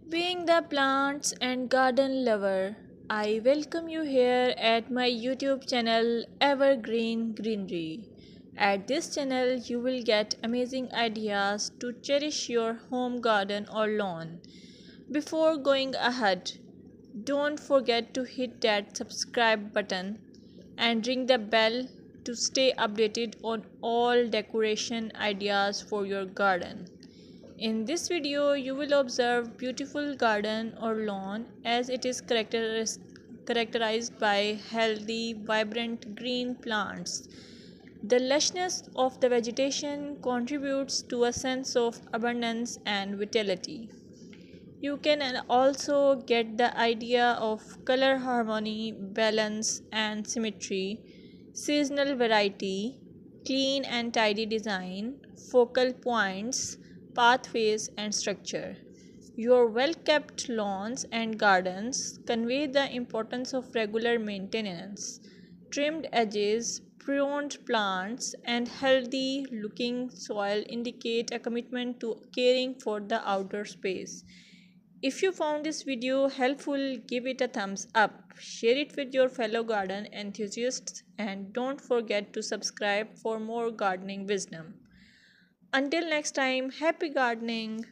Being the plants and garden lover, I welcome you here at my YouTube channel Evergreen Greenery. At this channel, you will get amazing ideas to cherish your home garden or lawn. Before going ahead, don't forget to hit that subscribe button and ring the bell to stay updated on all decoration ideas for your garden. In this video, you will observe beautiful garden or lawn as it is characterized by healthy, vibrant green plants. The lushness of the vegetation contributes to a sense of abundance and vitality. You can also get the idea of color harmony, balance, and symmetry, seasonal variety, clean and tidy design, focal points, pathways, and structure. Your well kept lawns and gardens convey the importance of regular maintenance. Trimmed edges, pruned plants, and healthy looking soil indicate a commitment to caring for the outdoor space. If you found this video helpful, give it a thumbs up, share it with your fellow garden enthusiasts, and don't forget to subscribe for more gardening wisdom. Until next time, happy gardening!